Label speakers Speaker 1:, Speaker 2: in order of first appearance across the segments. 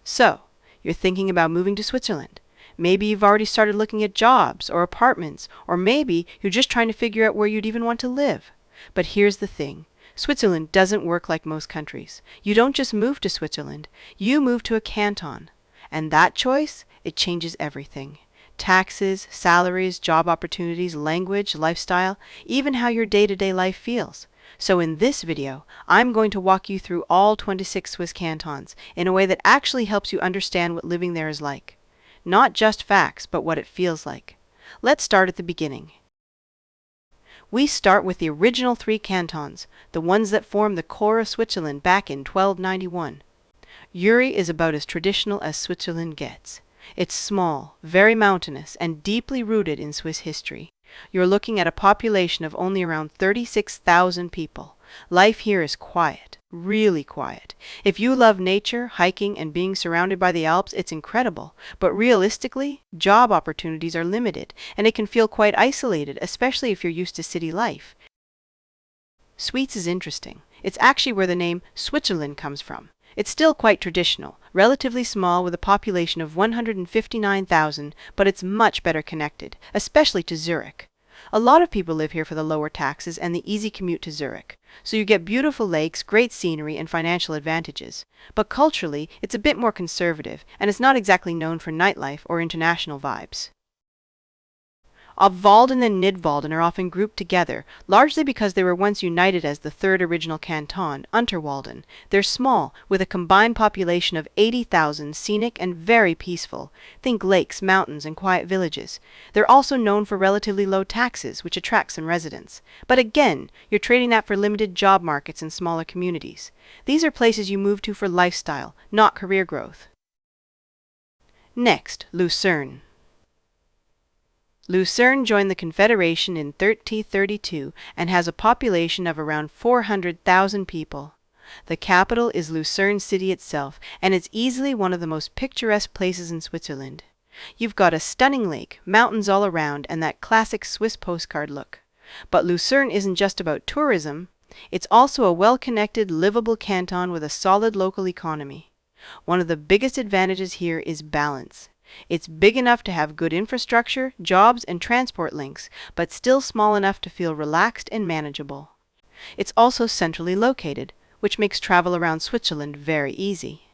Speaker 1: So, you're thinking about moving to Switzerland. Maybe you've already started looking at jobs or apartments, or maybe you're just trying to figure out where you'd even want to live. But here's the thing. Switzerland doesn't work like most countries. You don't just move to Switzerland, you move to a canton. And that choice, it changes everything. Taxes, salaries, job opportunities, language, lifestyle, even how your day-to-day life feels. So in this video, I'm going to walk you through all 26 Swiss cantons in a way that actually helps you understand what living there is like. Not just facts, but what it feels like. Let's start at the beginning. We start with the original 3 cantons, the ones that formed the core of Switzerland back in 1291. Uri is about as traditional as Switzerland gets. It's small, very mountainous, and deeply rooted in Swiss history. You're looking at a population of only around 36,000 people. Life here is quiet, really quiet. If you love nature, hiking, and being surrounded by the Alps, it's incredible. But realistically, job opportunities are limited, and it can feel quite isolated, especially if you're used to city life. Schwyz is interesting. It's actually where the name Switzerland comes from. It's still quite traditional, relatively small with a population of 159,000, but it's much better connected, especially to Zurich. A lot of people live here for the lower taxes and the easy commute to Zurich. So you get beautiful lakes, great scenery, and financial advantages. But culturally, it's a bit more conservative, and it's not exactly known for nightlife or international vibes. Obwalden and Nidwalden are often grouped together, largely because they were once united as the third original canton, Unterwalden. They're small, with a combined population of 80,000, scenic and very peaceful. Think lakes, mountains, and quiet villages. They're also known for relatively low taxes, which attract some residents. But again, you're trading that for limited job markets and smaller communities. These are places you move to for lifestyle, not career growth. Next, Luzern. Luzern joined the Confederation in 1332 and has a population of around 400,000 people. The capital is Luzern city itself, and it's easily one of the most picturesque places in Switzerland. You've got a stunning lake, mountains all around, and that classic Swiss postcard look. But Luzern isn't just about tourism. It's also a well-connected, livable canton with a solid local economy. One of the biggest advantages here is balance. It's big enough to have good infrastructure, jobs, and transport links, but still small enough to feel relaxed and manageable. It's also centrally located, which makes travel around Switzerland very easy.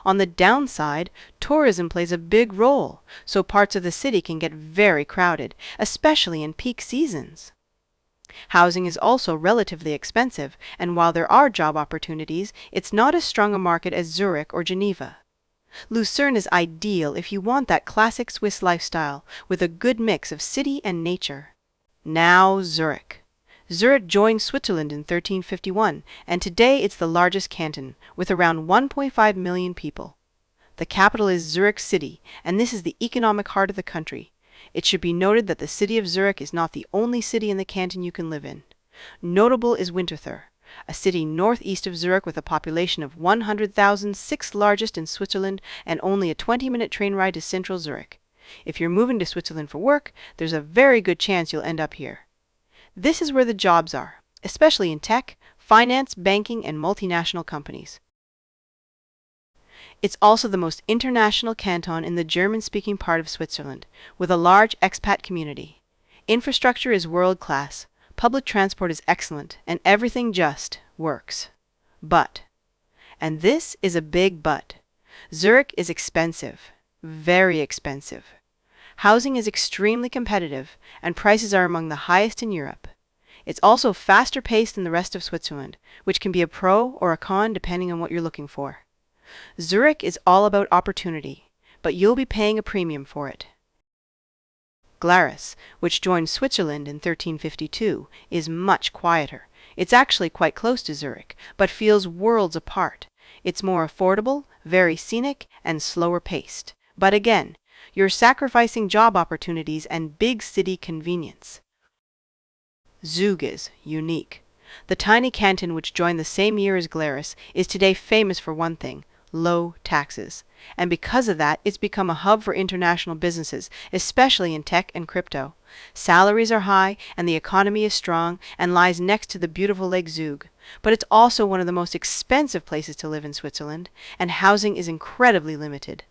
Speaker 1: On the downside, tourism plays a big role, so parts of the city can get very crowded, especially in peak seasons. Housing is also relatively expensive, and while there are job opportunities, it's not as strong a market as Zurich or Geneva. Luzern is ideal if you want that classic Swiss lifestyle with a good mix of city and nature. Now Zurich. Zurich joined Switzerland in 1351, and today it's the largest canton, with around 1.5 million people. The capital is Zurich City, and this is the economic heart of the country. It should be noted that the city of Zurich is not the only city in the canton you can live in. Notable is Winterthur, a city northeast of Zurich with a population of 100,000, sixth largest in Switzerland, and only a 20-minute train ride to central Zurich. If you're moving to Switzerland for work, there's a very good chance you'll end up here. This is where the jobs are, especially in tech, finance, banking, and multinational companies. It's also the most international canton in the German-speaking part of Switzerland, with a large expat community. Infrastructure is world-class. Public transport is excellent, and everything just works. But, and this is a big but, Zurich is expensive, very expensive. Housing is extremely competitive, and prices are among the highest in Europe. It's also faster paced than the rest of Switzerland, which can be a pro or a con depending on what you're looking for. Zurich is all about opportunity, but you'll be paying a premium for it. Glarus, which joined Switzerland in 1352, is much quieter. It's actually quite close to Zurich, but feels worlds apart. It's more affordable, very scenic, and slower paced. But again, you're sacrificing job opportunities and big city convenience. Zug is unique. The tiny canton which joined the same year as Glarus is today famous for one thing: low taxes. And because of that, it's become a hub for international businesses, especially in tech and crypto. Salaries are high, and the economy is strong, and lies next to the beautiful Lake Zug. but it's also one of the most expensive places to live in Switzerland, and housing is incredibly limited.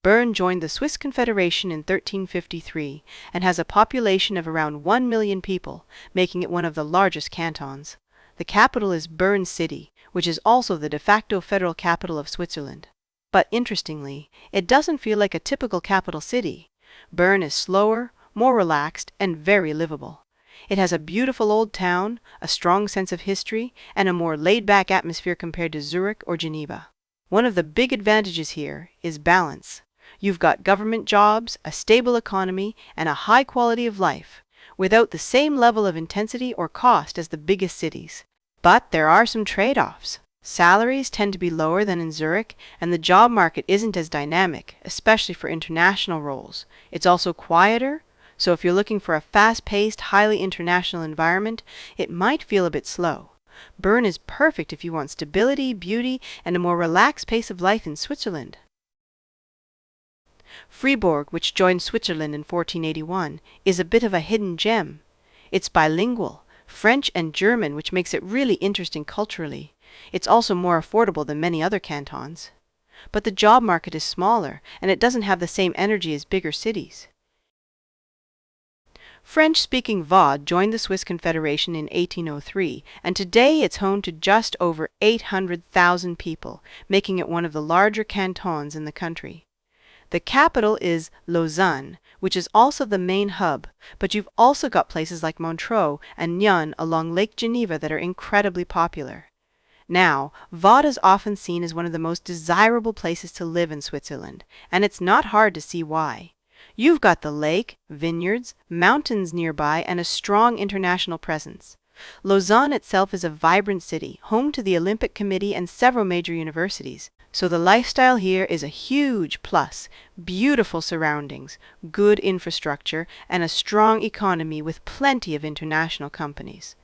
Speaker 1: Bern joined the Swiss Confederation in 1353 and has a population of around 1 million people, making it one of the largest cantons. The capital is Bern City, which is also the de facto federal capital of Switzerland. But interestingly, it doesn't feel like a typical capital city. Bern is slower, more relaxed, and very livable. It has a beautiful old town, a strong sense of history, and a more laid-back atmosphere compared to Zurich or Geneva. One of the big advantages here is balance. You've got government jobs, a stable economy, and a high quality of life, without the same level of intensity or cost as the biggest cities. But there are some trade-offs. Salaries tend to be lower than in Zurich, and the job market isn't as dynamic, especially for international roles. It's also quieter, so if you're looking for a fast-paced, highly international environment, it might feel a bit slow. Bern is perfect if you want stability, beauty, and a more relaxed pace of life in Switzerland. Fribourg, which joined Switzerland in 1481, is a bit of a hidden gem. It's bilingual, French and German, which makes it really interesting culturally. It's also more affordable than many other cantons. But the job market is smaller, and it doesn't have the same energy as bigger cities. French-speaking Vaud joined the Swiss Confederation in 1803, and today it's home to just over 800,000 people, making it one of the larger cantons in the country. The capital is Lausanne, which is also the main hub, but you've also got places like Montreux and Nyon along Lake Geneva that are incredibly popular. Now, Vaud is often seen as one of the most desirable places to live in Switzerland, and it's not hard to see why. You've got the lake, vineyards, mountains nearby, and a strong international presence. Lausanne itself is a vibrant city, home to the Olympic Committee and several major universities, so the lifestyle here is a huge plus. Beautiful surroundings, good infrastructure, and a strong economy with plenty of international companies.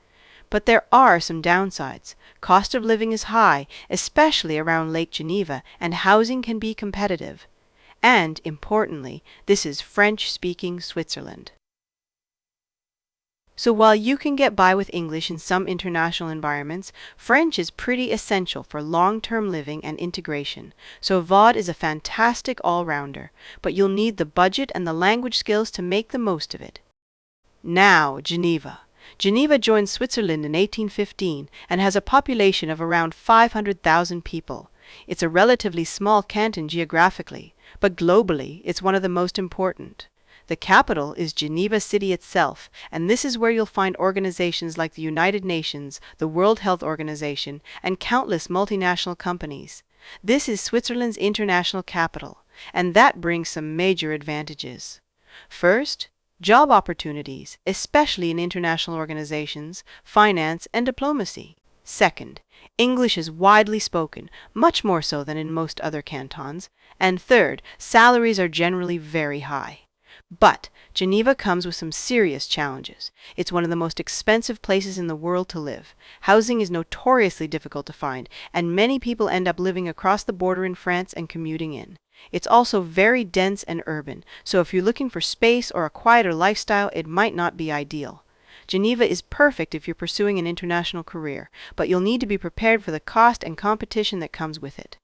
Speaker 1: But there are some downsides. Cost of living is high, especially around Lake Geneva, and housing can be competitive. And, importantly, this is French-speaking Switzerland. So while you can get by with English in some international environments, French is pretty essential for long-term living and integration. So Vaud is a fantastic all-rounder, but you'll need the budget and the language skills to make the most of it. Now, Geneva. Geneva joined Switzerland in 1815 and has a population of around 500,000 people. It's a relatively small canton geographically, but globally it's one of the most important. The capital is Geneva City itself, and this is where you'll find organizations like the United Nations, the World Health Organization, and countless multinational companies. This is Switzerland's international capital, and that brings some major advantages. First, job opportunities, especially in international organizations, finance, and diplomacy. Second, English is widely spoken, much more so than in most other cantons. And third, salaries are generally very high. But Geneva comes with some serious challenges. It's one of the most expensive places in the world to live. Housing is notoriously difficult to find, and many people end up living across the border in France and commuting in. It's also very dense and urban, so if you're looking for space or a quieter lifestyle, it might not be ideal. Geneva is perfect if you're pursuing an international career, but you'll need to be prepared for the cost and competition that comes with it.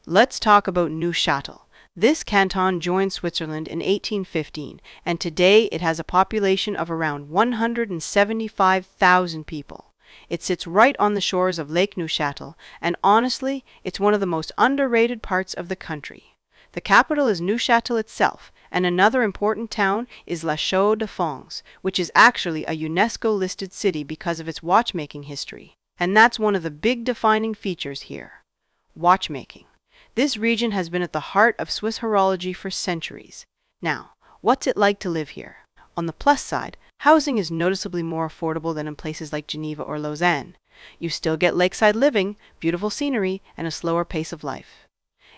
Speaker 1: Let's talk about Neuchâtel. This canton joined Switzerland in 1815, and today it has a population of around 175,000 people. It sits right on the shores of Lake Neuchâtel, and honestly, it's one of the most underrated parts of the country. The capital is Neuchâtel itself, and another important town is La Chaux-de-Fonds, which is actually a UNESCO-listed city because of its watchmaking history. And that's one of the big defining features here. Watchmaking. This region has been at the heart of Swiss horology for centuries. Now, what's it like to live here? On the plus side, housing is noticeably more affordable than in places like Geneva or Lausanne. You still get lakeside living, beautiful scenery, and a slower pace of life.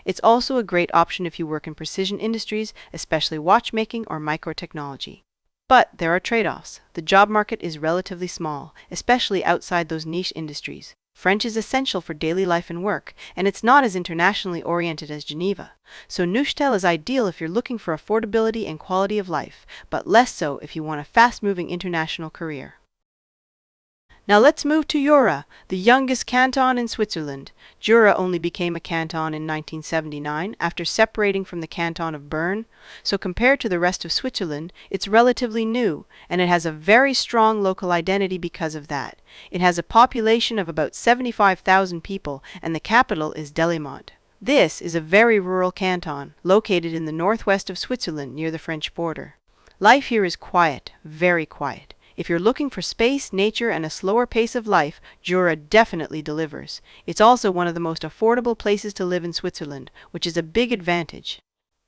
Speaker 1: It's also a great option if you work in precision industries, especially watchmaking or microtechnology. But there are trade-offs. The job market is relatively small, especially outside those niche industries. French is essential for daily life and work, and it's not as internationally oriented as Geneva. So Neuchâtel is ideal if you're looking for affordability and quality of life, but less so if you want a fast-moving international career. Now let's move to Jura, the youngest canton in Switzerland. Jura only became a canton in 1979 after separating from the canton of Bern, so compared to the rest of Switzerland, it's relatively new, and it has a very strong local identity because of that. It has a population of about 75,000 people, and the capital is Delémont. This is a very rural canton, located in the northwest of Switzerland near the French border. Life here is quiet, very quiet. If you're looking for space, nature, and a slower pace of life, Jura definitely delivers. It's also one of the most affordable places to live in Switzerland, which is a big advantage.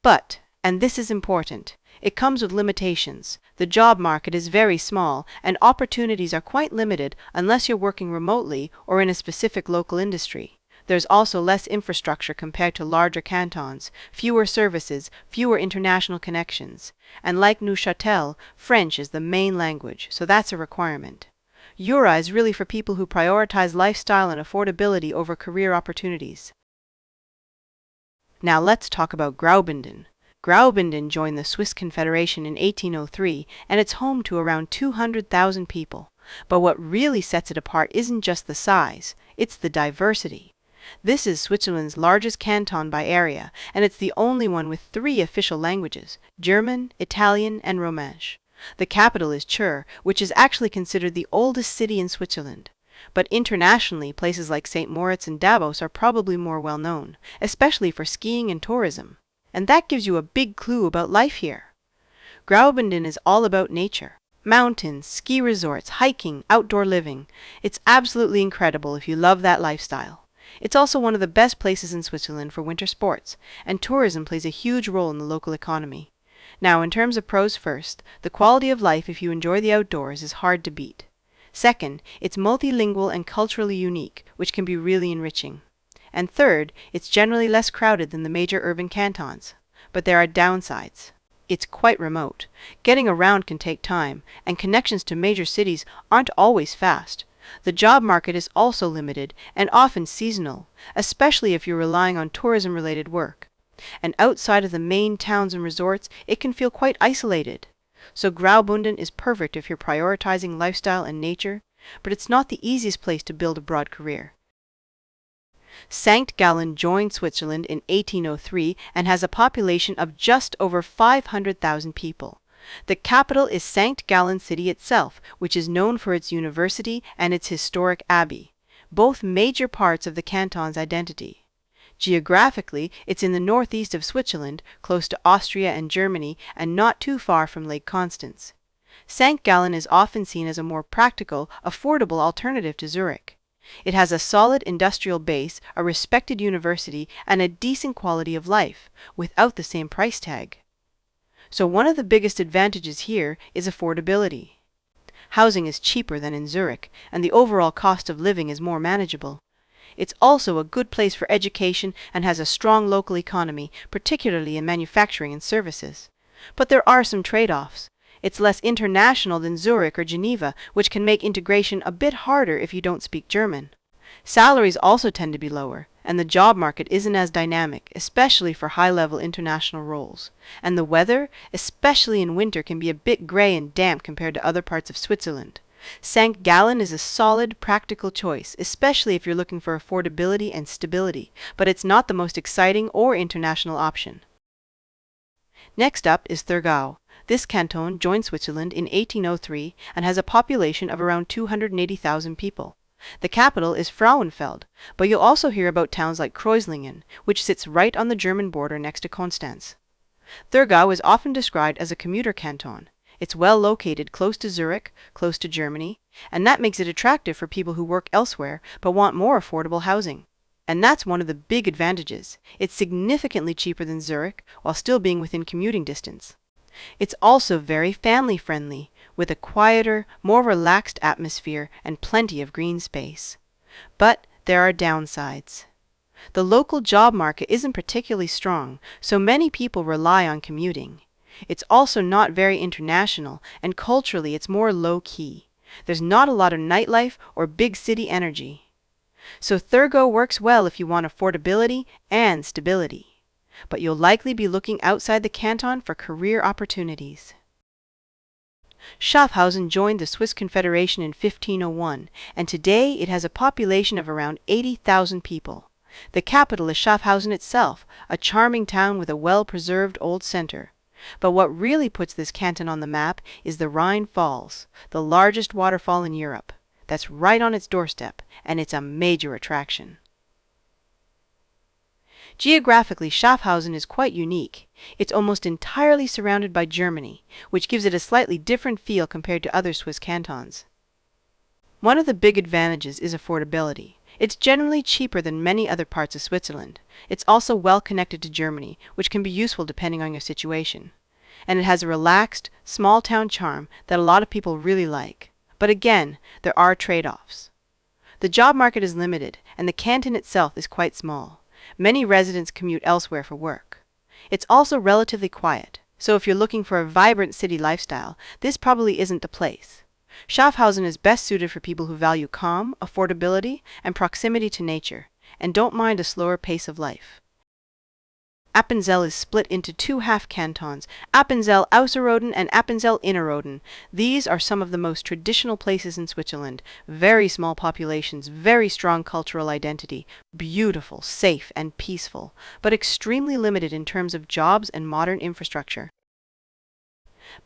Speaker 1: But, and this is important, it comes with limitations. The job market is very small, and opportunities are quite limited unless you're working remotely or in a specific local industry. There's also less infrastructure compared to larger cantons, fewer services, fewer international connections. And like Neuchâtel, French is the main language, so that's a requirement. Jura is really for people who prioritize lifestyle and affordability over career opportunities. Now let's talk about Graubünden. Graubünden joined the Swiss Confederation in 1803, and it's home to around 200,000 people. But what really sets it apart isn't just the size, it's the diversity. This is Switzerland's largest canton by area, and it's the only one with 3 official languages: German, Italian, and Romansh. The capital is Chur, which is actually considered the oldest city in Switzerland. But internationally, places like St. Moritz and Davos are probably more well known, especially for skiing and tourism. And that gives you a big clue about life here. Graubünden is all about nature. Mountains, ski resorts, hiking, outdoor living. It's absolutely incredible if you love that lifestyle. It's also one of the best places in Switzerland for winter sports, and tourism plays a huge role in the local economy. Now, in terms of pros first, the quality of life if you enjoy the outdoors is hard to beat. Second, it's multilingual and culturally unique, which can be really enriching. And third, it's generally less crowded than the major urban cantons. But there are downsides. It's quite remote. Getting around can take time, and connections to major cities aren't always fast. The job market is also limited and often seasonal, especially if you're relying on tourism-related work. And outside of the main towns and resorts, it can feel quite isolated. So Graubünden is perfect if you're prioritizing lifestyle and nature, but it's not the easiest place to build a broad career. St. Gallen joined Switzerland in 1803 and has a population of just over 500,000 people. The capital is St. Gallen city itself, which is known for its university and its historic abbey, both major parts of the canton's identity. Geographically, it's in the northeast of Switzerland, close to Austria and Germany, and not too far from Lake Constance. St. Gallen is often seen as a more practical, affordable alternative to Zurich. It has a solid industrial base, a respected university, and a decent quality of life, without the same price tag. So one of the biggest advantages here is affordability. Housing is cheaper than in Zurich, and the overall cost of living is more manageable. It's also a good place for education and has a strong local economy, particularly in manufacturing and services. But there are some trade-offs. It's less international than Zurich or Geneva, which can make integration a bit harder if you don't speak German. Salaries also tend to be lower, and the job market isn't as dynamic, especially for high-level international roles. And the weather, especially in winter, can be a bit grey and damp compared to other parts of Switzerland. St. Gallen is a solid, practical choice, especially if you're looking for affordability and stability, but it's not the most exciting or international option. Next up is Thurgau. This canton joined Switzerland in 1803 and has a population of around 280,000 people. The capital is Frauenfeld, but you'll also hear about towns like Kreuzlingen, which sits right on the German border next to Konstanz. Thurgau is often described as a commuter canton. It's well located close to Zurich, close to Germany, and that makes it attractive for people who work elsewhere but want more affordable housing. And that's one of the big advantages. It's significantly cheaper than Zurich while still being within commuting distance. It's also very family-friendly, with a quieter, more relaxed atmosphere and plenty of green space. But there are downsides. The local job market isn't particularly strong, so many people rely on commuting. It's also not very international, and culturally it's more low-key. There's not a lot of nightlife or big city energy. So Thurgau works well if you want affordability and stability. But you'll likely be looking outside the canton for career opportunities. Schaffhausen joined the Swiss Confederation in 1501, and today it has a population of around 80,000 people. The capital is Schaffhausen itself, a charming town with a well-preserved old center. But what really puts this canton on the map is the Rhine Falls, the largest waterfall in Europe. That's right on its doorstep, and it's a major attraction. Geographically, Schaffhausen is quite unique. It's almost entirely surrounded by Germany, which gives it a slightly different feel compared to other Swiss cantons. One of the big advantages is affordability. It's generally cheaper than many other parts of Switzerland. It's also well connected to Germany, which can be useful depending on your situation. And it has a relaxed, small-town charm that a lot of people really like. But again, there are trade-offs. The job market is limited, and the canton itself is quite small. Many residents commute elsewhere for work. It's also relatively quiet, so if you're looking for a vibrant city lifestyle, this probably isn't the place. Schaffhausen is best suited for people who value calm, affordability, and proximity to nature, and don't mind a slower pace of life. Appenzell is split into two half-cantons, Appenzell Ausserrhoden and Appenzell Innerrhoden. These are some of the most traditional places in Switzerland. Very small populations, very strong cultural identity, beautiful, safe, and peaceful, but extremely limited in terms of jobs and modern infrastructure.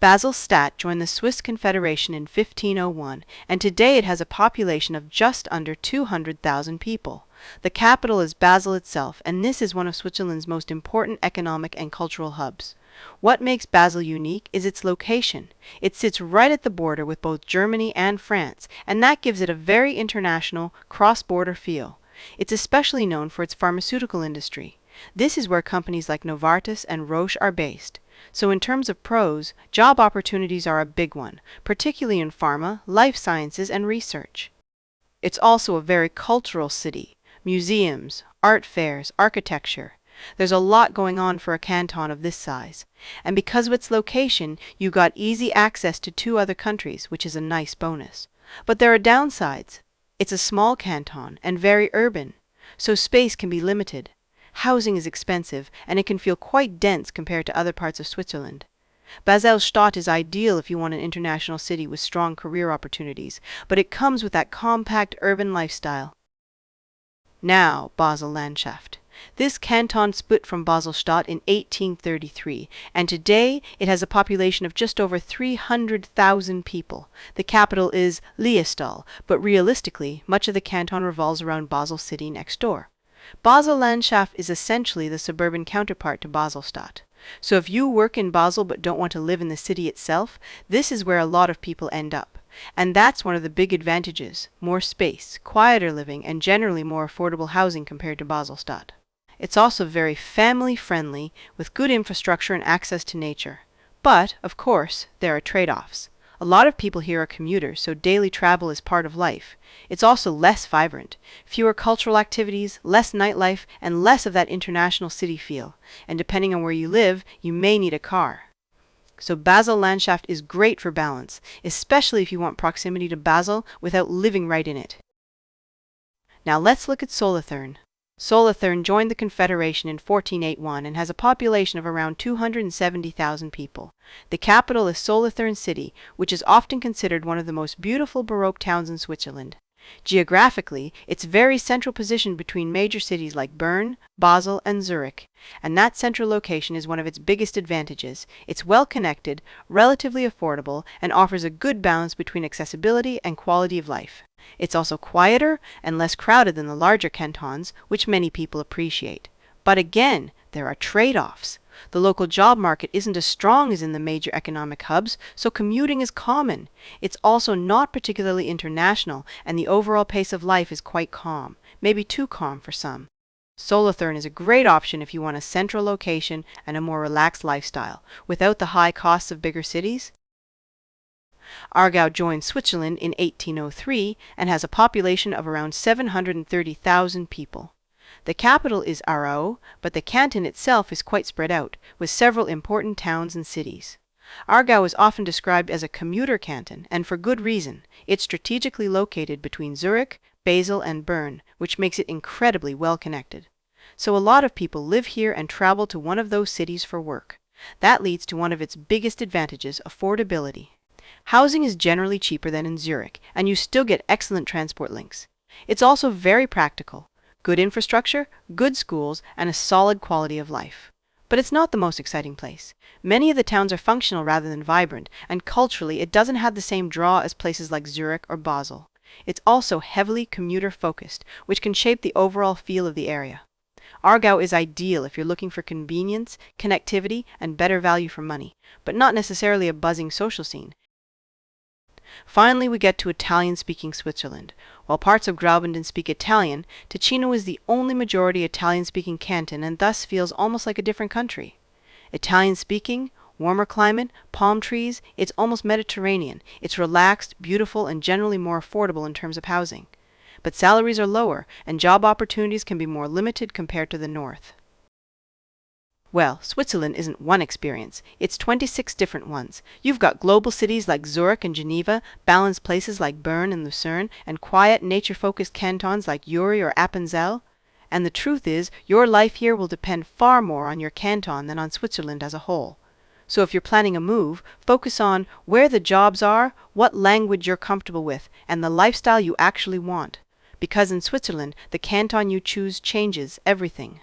Speaker 1: Basel-Stadt joined the Swiss Confederation in 1501, and today it has a population of just under 200,000 people. The capital is Basel itself, and this is one of Switzerland's most important economic and cultural hubs. What makes Basel unique is its location. It sits right at the border with both Germany and France, and that gives it a very international, cross-border feel. It's especially known for its pharmaceutical industry. This is where companies like Novartis and Roche are based. So in terms of pros, job opportunities are a big one, particularly in pharma, life sciences, and research. It's also a very cultural city. Museums, art fairs, architecture. There's a lot going on for a canton of this size. And because of its location, you got easy access to two other countries, which is a nice bonus. But there are downsides. It's a small canton and very urban, so space can be limited. Housing is expensive, and it can feel quite dense compared to other parts of Switzerland. Basel-Stadt is ideal if you want an international city with strong career opportunities, but it comes with that compact urban lifestyle. Now, Basel-Landschaft. This canton split from Basel-Stadt in 1833, and today it has a population of just over 300,000 people. The capital is Liestal, but realistically, much of the canton revolves around Basel city next door. Basel-Landschaft is essentially the suburban counterpart to Basel-Stadt. So if you work in Basel but don't want to live in the city itself, this is where a lot of people end up. And that's one of the big advantages: more space, quieter living, and generally more affordable housing compared to Basel-Stadt. It's also very family-friendly, with good infrastructure and access to nature. But, of course, there are trade-offs. A lot of people here are commuters, so daily travel is part of life. It's also less vibrant. Fewer cultural activities, less nightlife, and less of that international city feel. And depending on where you live, you may need a car. So Basel-Landschaft is great for balance, especially if you want proximity to Basel without living right in it. Now let's look at Solothurn. Solothurn joined the Confederation in 1481 and has a population of around 270,000 people. The capital is Solothurn City, which is often considered one of the most beautiful Baroque towns in Switzerland. Geographically, it's very central positioned between major cities like Bern, Basel, and Zurich, and that central location is one of its biggest advantages. It's well connected, relatively affordable, and offers a good balance between accessibility and quality of life. It's also quieter and less crowded than the larger cantons, which many people appreciate. But again, there are trade-offs. The local job market isn't as strong as in the major economic hubs, so commuting is common. It's also not particularly international, and the overall pace of life is quite calm, maybe too calm for some. Solothurn is a great option if you want a central location and a more relaxed lifestyle, without the high costs of bigger cities. Aargau joined Switzerland in 1803 and has a population of around 730,000 people. The capital is Aarau, but the canton itself is quite spread out, with several important towns and cities. Aargau is often described as a commuter canton, and for good reason. It's strategically located between Zurich, Basel, and Bern, which makes it incredibly well connected. So a lot of people live here and travel to one of those cities for work. That leads to one of its biggest advantages: affordability. Housing is generally cheaper than in Zurich, and you still get excellent transport links. It's also very practical. Good infrastructure, good schools, and a solid quality of life. But it's not the most exciting place. Many of the towns are functional rather than vibrant, and culturally it doesn't have the same draw as places like Zurich or Basel. It's also heavily commuter-focused, which can shape the overall feel of the area. Aargau is ideal if you're looking for convenience, connectivity, and better value for money, but not necessarily a buzzing social scene. Finally, we get to Italian-speaking Switzerland. While parts of Graubünden speak Italian, Ticino is the only majority Italian-speaking canton and thus feels almost like a different country. Italian-speaking, warmer climate, palm trees, it's almost Mediterranean. It's relaxed, beautiful, and generally more affordable in terms of housing. But salaries are lower, and job opportunities can be more limited compared to the north. Well, Switzerland isn't one experience, it's 26 different ones. You've got global cities like Zurich and Geneva, balanced places like Bern and Luzern, and quiet, nature-focused cantons like Uri or Appenzell. And the truth is, your life here will depend far more on your canton than on Switzerland as a whole. So if you're planning a move, focus on where the jobs are, what language you're comfortable with, and the lifestyle you actually want. Because in Switzerland, the canton you choose changes everything.